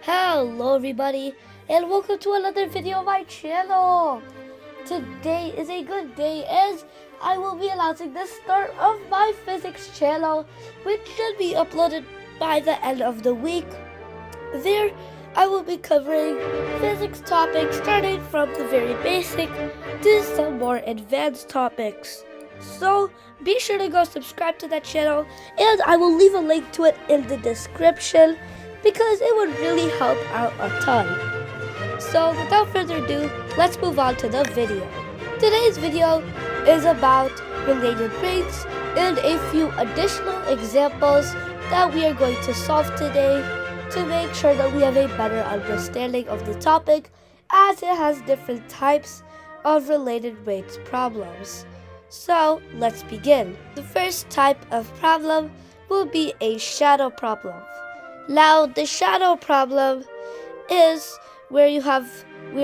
Hello everybody and welcome to another video on my channel. Today is a good day as I will be announcing the start of my physics channel, which should be uploaded by the end of the week. There I will be covering physics topics starting from the very basic to some more advanced topics. So be sure to go subscribe to that channel and I will leave a link to it in the description because it would really help out a ton. So without further ado, let's move on to the video. Today's video is about related rates and a few additional examples that we are going to solve today to make sure that we have a better understanding of the topic as it has different types of related rates problems. So let's begin. The first type of problem will be a shadow problem. Now the shadow problem is where we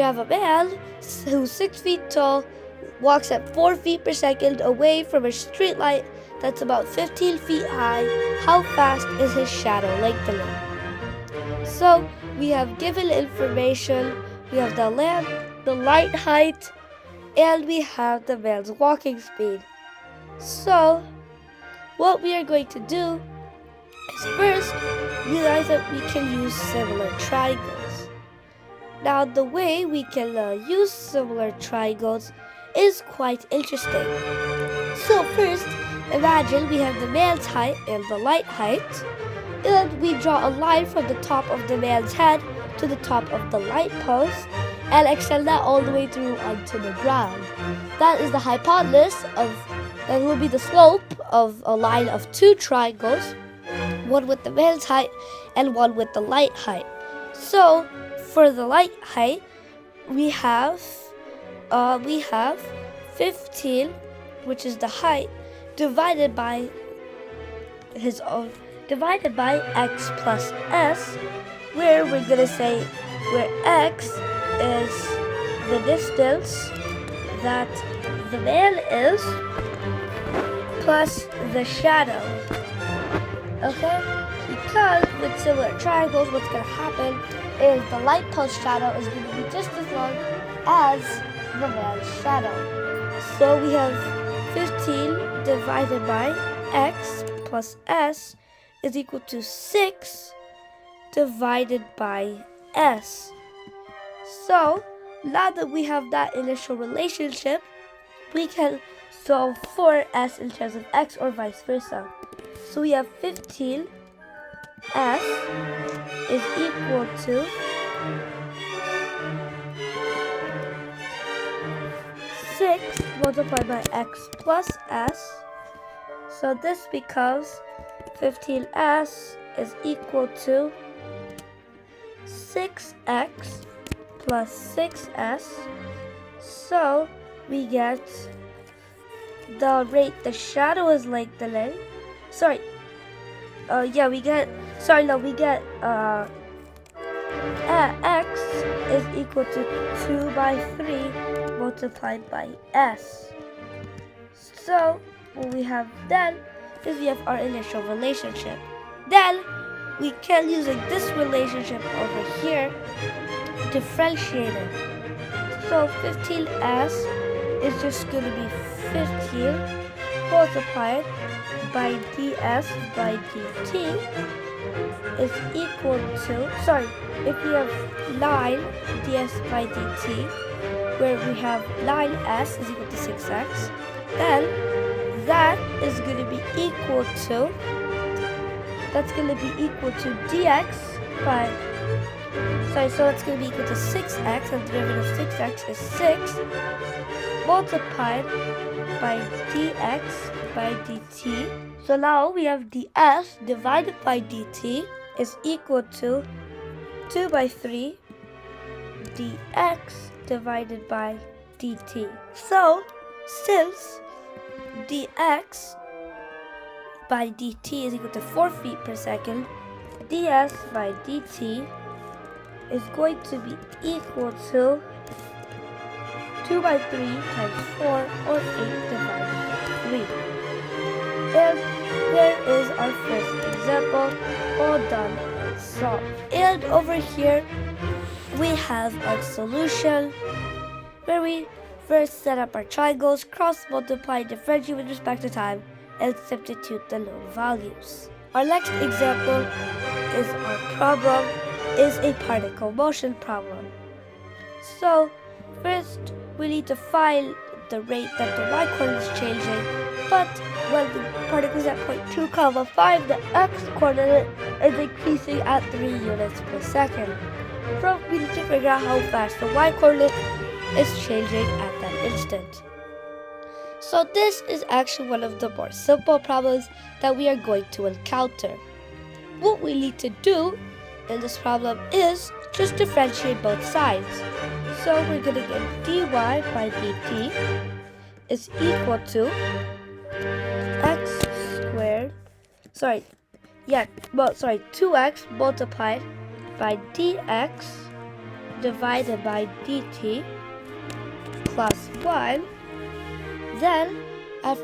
have a man who's 6 feet tall, walks at 4 feet per second away from a street light that's about 15 feet high. How fast is his shadow lengthening? So we have given information, we have the lamp, the light height, and we have the man's walking speed. So what we are going to do is first realize that we can use similar triangles. Now the way we can use similar triangles is quite interesting. So first, imagine we have the man's height and the light height, and we draw a line from the top of the man's head to the top of the light post and extend that all the way through onto the ground. That is the hypotenuse that will be the slope of a line of two triangles, one with the man's height and one with the light height. So for the light height, we have 15, which is the height, divided by x plus s, where we're gonna say where x is the distance that the man is plus the shadow. Okay? Because with similar triangles, what's going to happen is the light post shadow is going to be just as long as the man's shadow. So we have 15 divided by x plus s is equal to 6 divided by s. So now that we have that initial relationship, we can solve for s in terms of x or vice versa. So we have 15s is equal to 6 multiplied by x plus s. So this becomes 15s is equal to 6x plus 6s. So we get the rate the shadow is lengthening. We get x is equal to 2 by 3 multiplied by s. So what we have then is we have our initial relationship. Then we can use this relationship over here, differentiate it. So 15s is just going to be 15 multiplied by ds by dt is equal to, if we have 9 ds by dt, where we have 9s is equal to 6x, then that is going to be equal to, dx by, so it's going to be equal to 6x, and the derivative of 6x is 6 multiplied by dx by dt. So now we have ds divided by dt is equal to 2 by 3 dx divided by dt. So since dx by dt is equal to 4 feet per second, ds by dt is going to be equal to 2 by 3 times 4, or 8 divided by 3. And there is our first example, all done and solve. And over here, we have our solution where we first set up our triangles, cross multiply, differentiate with respect to time, and substitute the known values. Our next example is our problem is a particle motion problem. So first we need to find the rate that the y-coordinate is changing, but when the particle is at point 2, 5, the x-coordinate is increasing at 3 units per second. So we need to figure out how fast the y-coordinate is changing at that instant. So this is actually one of the more simple problems that we are going to encounter. What we need to do in this problem is just differentiate both sides. So we're going to get dy by dt is equal to x squared, 2x multiplied by dx divided by dt plus 1. Then, not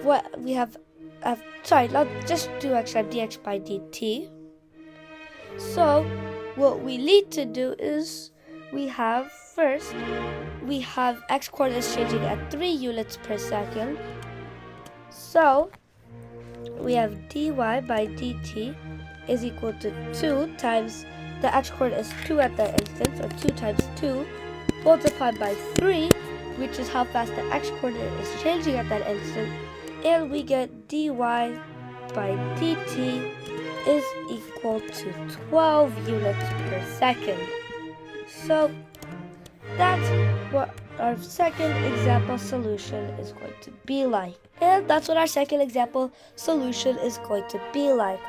just 2x and dx by dt. So, what we need to do is we have x coordinates changing at 3 units per second. So, we have dy by dt is equal to 2 times the x coordinate is 2 at that instant, so 2 times 2 multiplied by 3, which is how fast the x coordinate is changing at that instant, and we get dy by dt is equal to 12 units per second. So that's what our second example solution is going to be like. And that's what our second example solution is going to be like.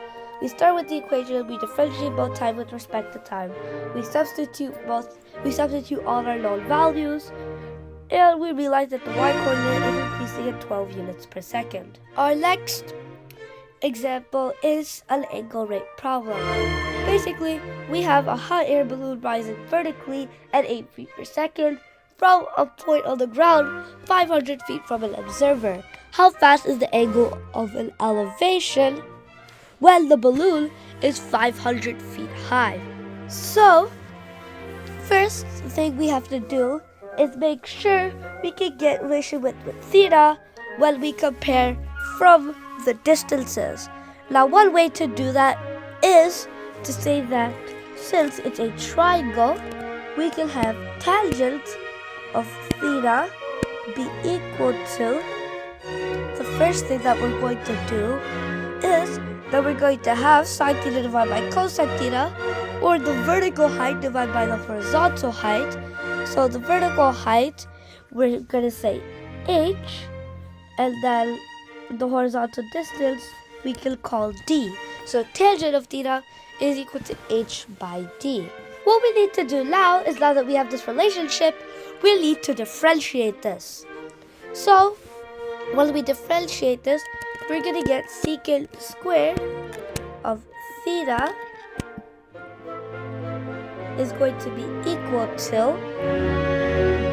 We start with the equation, we differentiate both time with respect to time. We substitute all our known values, and we realize that the y-coordinate is increasing at 12 units per second. Our next example is an angle rate problem. Basically, we have a hot air balloon rising vertically at 8 feet per second from a point on the ground 500 feet from an observer. How fast is the angle of an elevation when the balloon is 500 feet high? So, first thing we have to do is make sure we can get relation with theta when we compare from the distances. Now, one way to do that is to say that since it's a triangle, we can have tangent of theta be equal to, the first thing that we're going to do is that we're going to have sine theta divided by cosine theta, or the vertical height divided by the horizontal height. So the vertical height, we're going to say h, and then the horizontal distance we can call d. So tangent of theta is equal to h by d. What we need to do now is, now that we have this relationship, we need to differentiate this. So when we differentiate this, we're going to get secant squared of theta is going to be equal to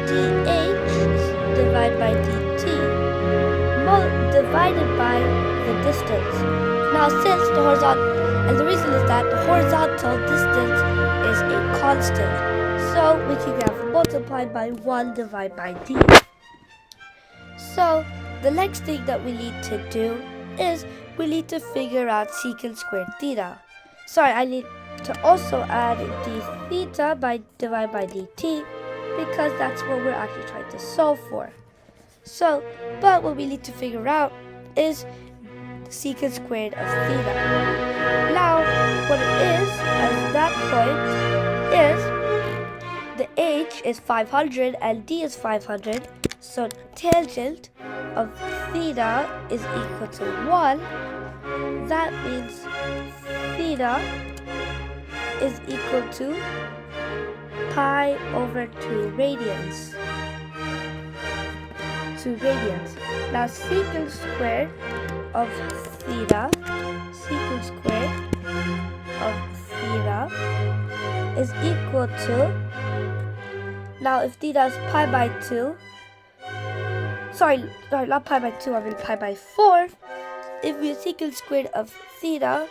dh divided by dt divided by the distance. Now, since the horizontal, and the reason is that the horizontal distance is a constant, so we can have multiplied by 1 divided by d. So the next thing that we need to do is we need to figure out secant squared theta. I need to also add d theta divided by dt, because that's what we're actually trying to solve for. So, but what we need to figure out is secant squared of theta. Now, what it is at that point is the h is 500 and d is 500. So tangent of theta is equal to 1. That means theta is equal to pi over 2 radians. Now secant squared of theta is equal to, now if theta is pi by 2, not pi by 2, I mean pi by 4, if we secant squared of theta,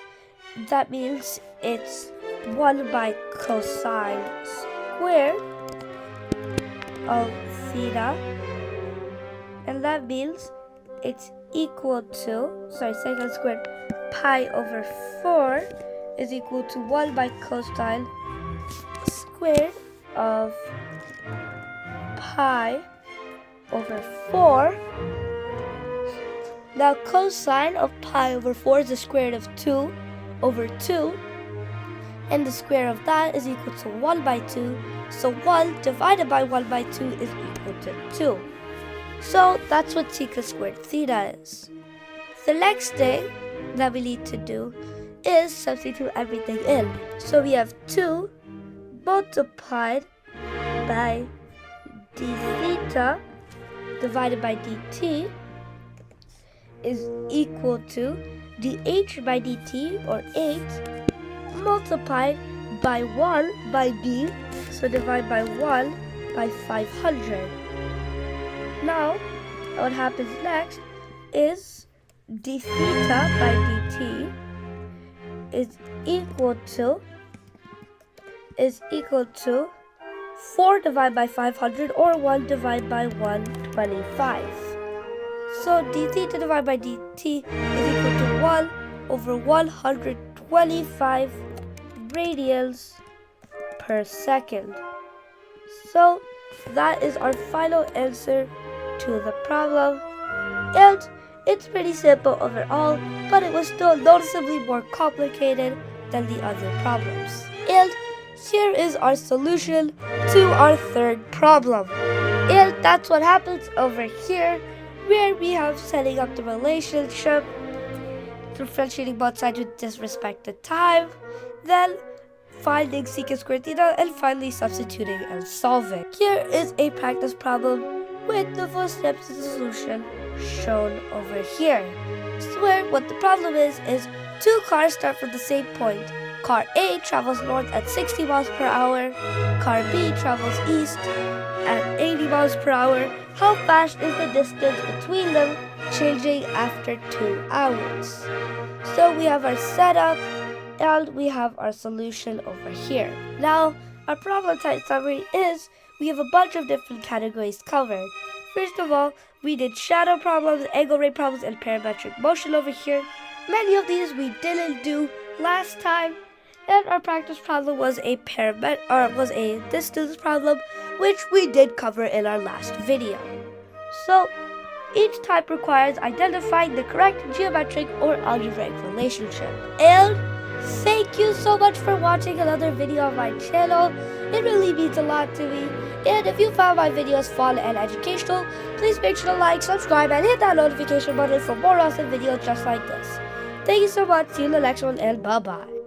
that means it's 1 by cosine squared of theta, and that means it's equal to, secant squared pi over 4 is equal to 1 by cosine squared of pi over 4. Now cosine of pi over 4 is the square root of 2 over 2, and the square of that is equal to 1 by 2, so 1 divided by 1 by 2 is equal to 2. So that's what secant squared theta is. The next thing that we need to do is substitute everything in. So we have 2 multiplied by d theta divided by dt is equal to dh by dt, or 8, multiplied by 1 by b, so divide by 1 by 500. Now, what happens next is d theta by dt is equal to 4 divided by 500, or 1 divided by 125. So d theta divided by dt is equal to 1 over 125 radians per second. So that is our final answer to the problem, and it's pretty simple overall, but it was still noticeably more complicated than the other problems. And here is our solution to our third problem, and that's what happens over here, where we have setting up the relationship, differentiating both sides with disrespect to time, then finding secant squared theta, and finally substituting and solving. Here is a practice problem with the full steps to the solution shown over here. So where what the problem is 2 cars start from the same point. Car A travels north at 60 miles per hour. Car B travels east at 80 miles per hour. How fast is the distance between them changing after 2 hours? So we have our setup and we have our solution over here. Now, our problem type summary is we have a bunch of different categories covered. First of all, we did shadow problems, angle rate problems, and parametric motion over here. Many of these we didn't do last time, and our practice problem was a distance problem, which we did cover in our last video. So each type requires identifying the correct geometric or algebraic relationship. And thank you so much for watching another video on my channel. It really means a lot to me. And if you found my videos fun and educational, please make sure to like, subscribe, and hit that notification button for more awesome videos just like this. Thank you so much. See you in the next one, and bye-bye.